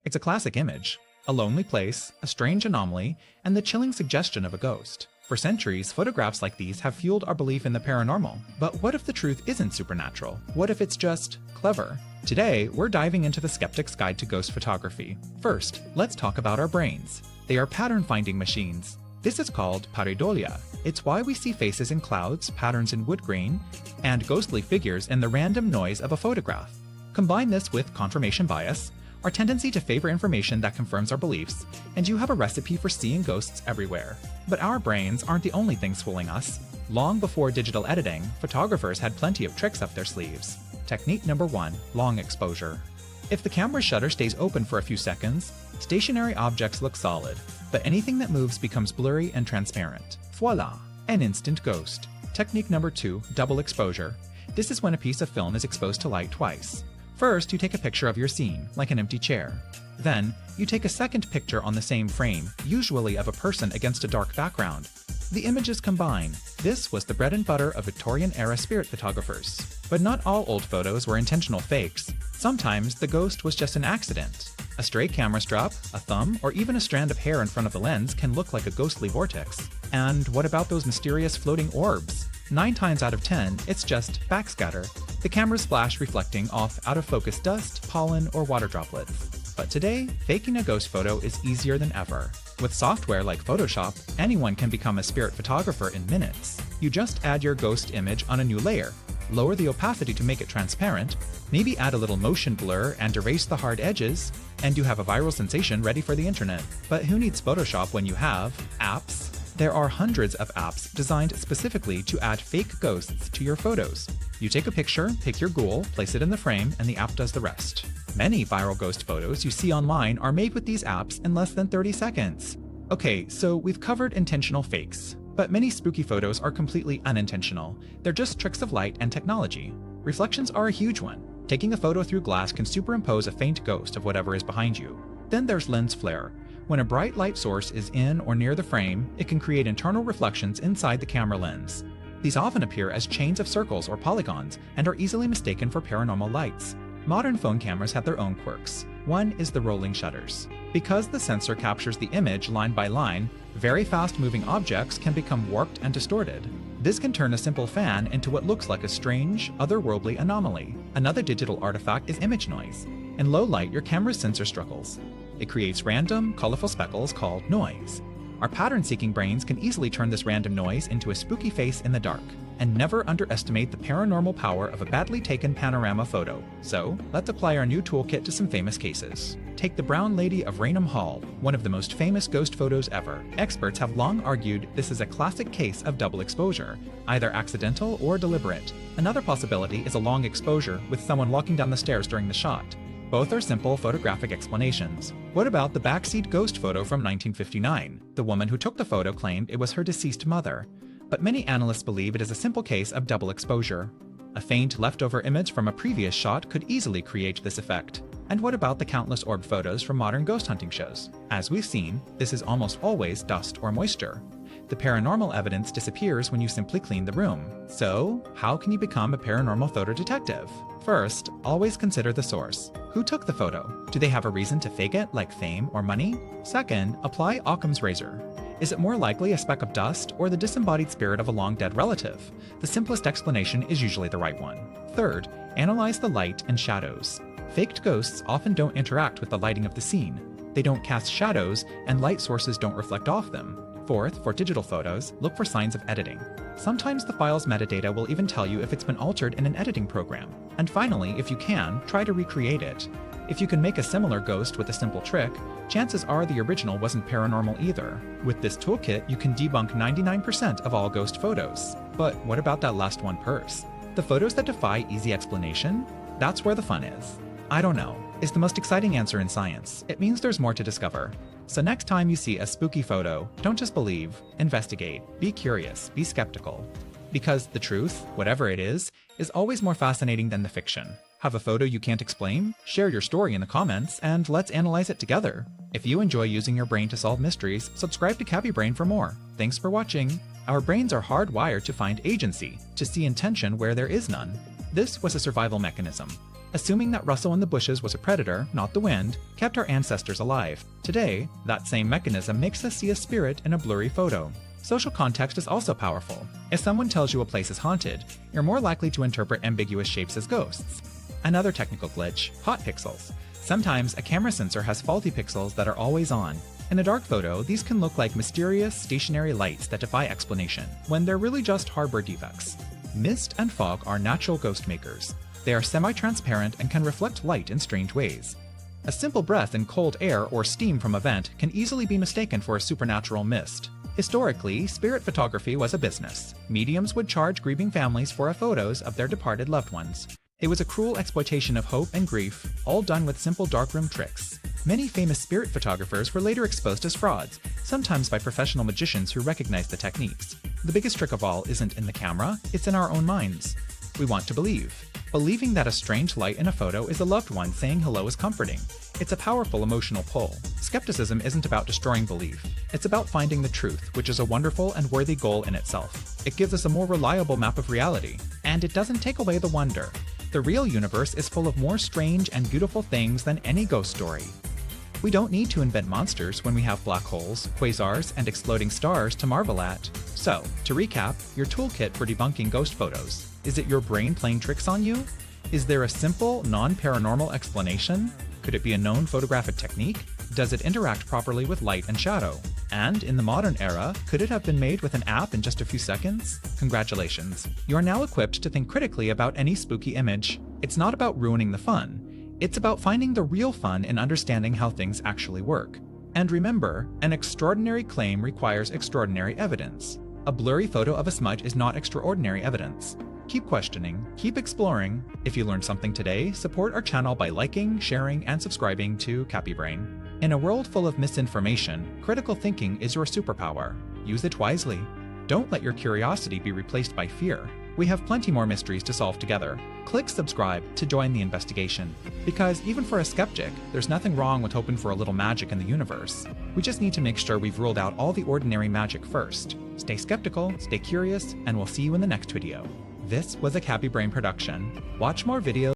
It's a classic image. A lonely place, a strange anomaly, and the chilling suggestion of a ghost. For centuries, photographs like these have fueled our belief in the paranormal. But what if the truth isn't supernatural? What if it's just clever? Today, we're diving into the Skeptic's Guide to Ghost Photography. First, let's talk about our brains. They are pattern-finding machines. This is called pareidolia. It's why we see faces in clouds, patterns in wood grain, and ghostly figures in the random noise of a photograph. Combine this with confirmation bias, our tendency to favor information that confirms our beliefs, and you have a recipe for seeing ghosts everywhere. But our brains aren't the only things fooling us. Long before digital editing, photographers had plenty of tricks up their sleeves. Technique number 1, long exposure. If the camera's shutter stays open for a few seconds, stationary objects look solid, but anything that moves becomes blurry and transparent. Voila! An instant ghost. Technique number 2, double exposure. This is when a piece of film is exposed to light twice. First, you take a picture of your scene, like an empty chair. Then, you take a second picture on the same frame, usually of a person against a dark background. The images combine. This was the bread and butter of Victorian-era spirit photographers. But not all old photos were intentional fakes. Sometimes the ghost was just an accident. A stray camera strap, a thumb, or even a strand of hair in front of the lens can look like a ghostly vortex. And what about those mysterious floating orbs? 9 times out of 10, it's just backscatter, the camera's flash reflecting off out-of-focus dust, pollen, or water droplets. But today, faking a ghost photo is easier than ever. With software like Photoshop, anyone can become a spirit photographer in minutes. You just add your ghost image on a new layer, lower the opacity to make it transparent, maybe add a little motion blur and erase the hard edges, and you have a viral sensation ready for the internet. But who needs Photoshop when you have apps? There are hundreds of apps designed specifically to add fake ghosts to your photos. You take a picture, pick your ghoul, place it in the frame, and the app does the rest. Many viral ghost photos you see online are made with these apps in less than 30 seconds. Okay, so we've covered intentional fakes, but many spooky photos are completely unintentional. They're just tricks of light and technology. Reflections are a huge one. Taking a photo through glass can superimpose a faint ghost of whatever is behind you. Then there's lens flare. When a bright light source is in or near the frame, it can create internal reflections inside the camera lens. These often appear as chains of circles or polygons and are easily mistaken for paranormal lights. Modern phone cameras have their own quirks. One is the rolling shutters. Because the sensor captures the image line by line, very fast-moving objects can become warped and distorted. This can turn a simple fan into what looks like a strange, otherworldly anomaly. Another digital artifact is image noise. In low light, your camera's sensor struggles. It creates random, colorful speckles called noise. Our pattern-seeking brains can easily turn this random noise into a spooky face in the dark. And never underestimate the paranormal power of a badly taken panorama photo. So, let's apply our new toolkit to some famous cases. Take the Brown Lady of Raynham Hall, one of the most famous ghost photos ever. Experts have long argued this is a classic case of double exposure, either accidental or deliberate. Another possibility is a long exposure with someone walking down the stairs during the shot. Both are simple photographic explanations. What about the backseat ghost photo from 1959? The woman who took the photo claimed it was her deceased mother. But many analysts believe it is a simple case of double exposure. A faint leftover image from a previous shot could easily create this effect. And what about the countless orb photos from modern ghost hunting shows? As we've seen, this is almost always dust or moisture. The paranormal evidence disappears when you simply clean the room. So, how can you become a paranormal photo detective? First, always consider the source. Who took the photo? Do they have a reason to fake it, like fame or money? Second, apply Occam's razor. Is it more likely a speck of dust or the disembodied spirit of a long-dead relative? The simplest explanation is usually the right one. Third, analyze the light and shadows. Faked ghosts often don't interact with the lighting of the scene. They don't cast shadows, and light sources don't reflect off them. Fourth, for digital photos, look for signs of editing. Sometimes the file's metadata will even tell you if it's been altered in an editing program. And finally, if you can, try to recreate it. If you can make a similar ghost with a simple trick, chances are the original wasn't paranormal either. With this toolkit, you can debunk 99% of all ghost photos. But what about that last 1%? The photos that defy easy explanation? That's where the fun is. I don't know, is the most exciting answer in science. It means there's more to discover. So next time you see a spooky photo, don't just believe, investigate, be curious, be skeptical. Because the truth, whatever it is always more fascinating than the fiction. Have a photo you can't explain? Share your story in the comments, and let's analyze it together. If you enjoy using your brain to solve mysteries, subscribe to Cabby Brain for more. Thanks for watching. Our brains are hardwired to find agency, to see intention where there is none. This was a survival mechanism. Assuming that rustle in the bushes was a predator, not the wind, kept our ancestors alive. Today, that same mechanism makes us see a spirit in a blurry photo. Social context is also powerful. If someone tells you a place is haunted, you're more likely to interpret ambiguous shapes as ghosts. Another technical glitch, hot pixels. Sometimes a camera sensor has faulty pixels that are always on. In a dark photo, these can look like mysterious, stationary lights that defy explanation, when they're really just hardware defects. Mist and fog are natural ghost makers. They are semi-transparent and can reflect light in strange ways. A simple breath in cold air or steam from a vent can easily be mistaken for a supernatural mist. Historically, spirit photography was a business. Mediums would charge grieving families for photos of their departed loved ones. It was a cruel exploitation of hope and grief, all done with simple darkroom tricks. Many famous spirit photographers were later exposed as frauds, sometimes by professional magicians who recognized the techniques. The biggest trick of all isn't in the camera, it's in our own minds. We want to believe. Believing that a strange light in a photo is a loved one saying hello is comforting. It's a powerful emotional pull. Skepticism isn't about destroying belief. It's about finding the truth, which is a wonderful and worthy goal in itself. It gives us a more reliable map of reality. And it doesn't take away the wonder. The real universe is full of more strange and beautiful things than any ghost story. We don't need to invent monsters when we have black holes, quasars, and exploding stars to marvel at. So, to recap, your toolkit for debunking ghost photos. Is it your brain playing tricks on you? Is there a simple, non-paranormal explanation? Could it be a known photographic technique? Does it interact properly with light and shadow? And in the modern era, could it have been made with an app in just a few seconds? Congratulations. You are now equipped to think critically about any spooky image. It's not about ruining the fun. It's about finding the real fun in understanding how things actually work. And remember, an extraordinary claim requires extraordinary evidence. A blurry photo of a smudge is not extraordinary evidence. Keep questioning, keep exploring. If you learned something today, support our channel by liking, sharing, and subscribing to CappyBrain. In a world full of misinformation, critical thinking is your superpower. Use it wisely. Don't let your curiosity be replaced by fear. We have plenty more mysteries to solve together. Click subscribe to join the investigation. Because even for a skeptic, there's nothing wrong with hoping for a little magic in the universe. We just need to make sure we've ruled out all the ordinary magic first. Stay skeptical, stay curious, and we'll see you in the next video. This was a CappyBrain production. Watch more videos.